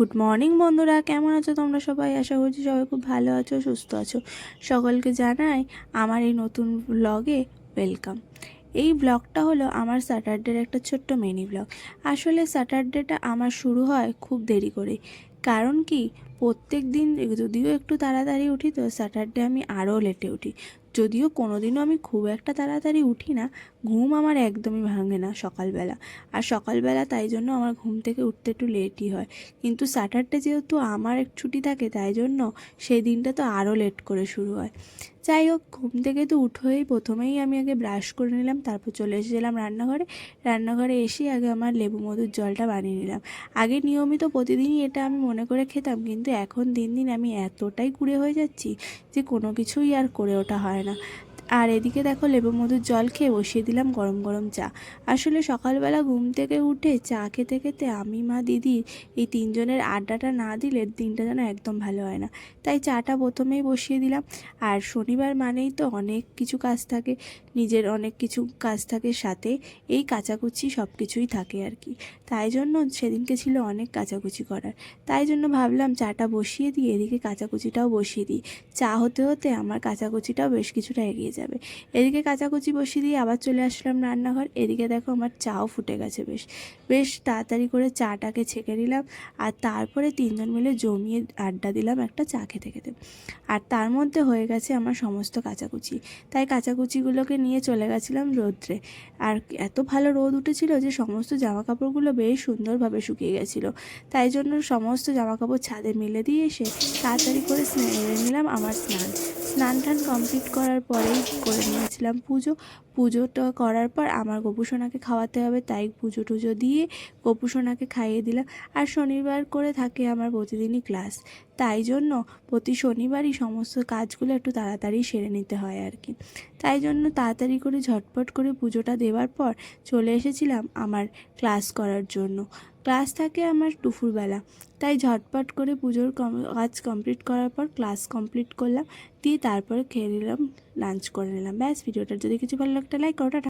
Good morning বন্ধুরা, কেমন আছো তোমরা সবাই? আশা করছি সবাই খুব ভালো আছো, সুস্থ আছো। সকলকে জানাই আমার এই নতুন ব্লগে ওয়েলকাম। এই ব্লগটা হলো আমার স্যাটারডের একটা ছোট্ট মিনি ব্লগ। আসলে স্যাটারডেটা আমার শুরু হয় খুব দেরি করে। কারণ কি, প্রত্যেক দিন যদিও একটু তাড়াতাড়ি উঠি, তো স্যাটারডে আমি আরও লেটে উঠি। যদিও কোনো দিনও আমি খুব একটা তাড়াতাড়ি উঠি না, ঘুম আমার একদমই ভাঙে না সকালবেলা। আর সকালবেলা তাই জন্য আমার ঘুম থেকে উঠতে একটু লেটই হয়। কিন্তু স্যাটারডে যেহেতু আমার এক ছুটি থাকে, তাই জন্য সেই দিনটা তো আরও লেট করে শুরু হয়। যাই হোক, ঘুম থেকে তো উঠেই প্রথমেই আমি আগে ব্রাশ করে নিলাম, তারপর চলে এসেছিলাম রান্নাঘরে। রান্নাঘরে এসে আগে আমার লেবু মধুর জলটা বানিয়ে নিলাম। আগে নিয়মিত প্রতিদিনই এটা আমি মনে করে খেতাম, কিন্তু এখন দিন দিন আমি এতটাই কুঁড়ে হয়ে যাচ্ছি যে কোনো কিছুই আর করে ওঠা হয় না। আর এদিকে দেখো, লেবু মধুর জল খেয়ে বসিয়ে দিলাম গরম গরম চা। আসলে সকালবেলা ঘুম থেকে উঠে চা খেতে খেতে আমি, মা, দিদি এই তিনজনের আড্ডাটা না দিলে দিনটা যেন একদম ভালো হয় না। তাই চাটা প্রথমেই বসিয়ে দিলাম। আর শনিবার মানেই তো অনেক কিছু কাজ থাকে, নিজের অনেক কিছু কাজ থাকে, সাথে এই কাচাকুচি সব কিছুই থাকে আর কি। তাই জন্য সেদিনকে ছিল অনেক কাচাকুচি করার। তাই জন্য ভাবলাম চাটা বসিয়ে দিয়ে এদিকে কাচাকুচিটাও বসিয়ে দিই। চা হতে হতে আমার কাচাকুচিটাও বেশ কিছুটা এগিয়ে যাবে। এদিকে কাচাকুচি বসিয়ে দিয়ে আবার চলে আসলাম রান্নাঘর। এদিকে দেখো আমার চাও ফুটে গেছে। বেশ বেশ তাড়াতাড়ি করে চাটাকে ছেঁকে নিলাম, আর তারপরে তিনজন মিলে জমিয়ে আড্ডা দিলাম একটা চা খেতে খেতে। আর তার মধ্যে হয়ে গেছে আমার সমস্ত কাচাকুচি। তাই কাচাকুচিগুলোকে নিয়ে চলে গেছিলাম রোদ্রে। আর এত ভালো রোদ উঠেছিল যে সমস্ত জামাকাপড়গুলো বেশ সুন্দরভাবে শুকিয়ে গেছিলো। তাই জন্য সমস্ত জামাকাপড় ছাদে মেলে দিয়ে এসে তাড়াতাড়ি করে সেরে নিলাম আমার স্নান। স্নান টান কমপ্লিট করার পরেই করে নিয়েছিলাম পুজো। পুজোটা করার পর আমার গোপুসোনাকে খাওয়াতে হবে, তাই পুজো টুজো দিয়ে গোপুসোনাকে খাইয়ে দিলাম। আর শনিবার করে থাকে আমার প্রতিদিনই ক্লাস, তাই জন্য প্রতি শনিবারই সমস্ত কাজগুলো একটু তাড়াতাড়ি সেরে নিতে হয় আর কি। তাই জন্য তাড়াতাড়ি করে ঝটপট করে পুজোটা দেওয়ার পর চলে এসেছিলাম আমার ক্লাস করার জন্য। ক্লাস থাকে আমার দুপুরবেলা, তাই ঝটপট করে পুজোর কাজ কমপ্লিট করার পর ক্লাস কমপ্লিট করলাম, দিয়ে তারপরে খেয়ে নিলাম, লাঞ্চ করে নিলাম। ব্যাস, ভিডিওটার যদি কিছু ভালো লাগতো লাইক করো, টাটা।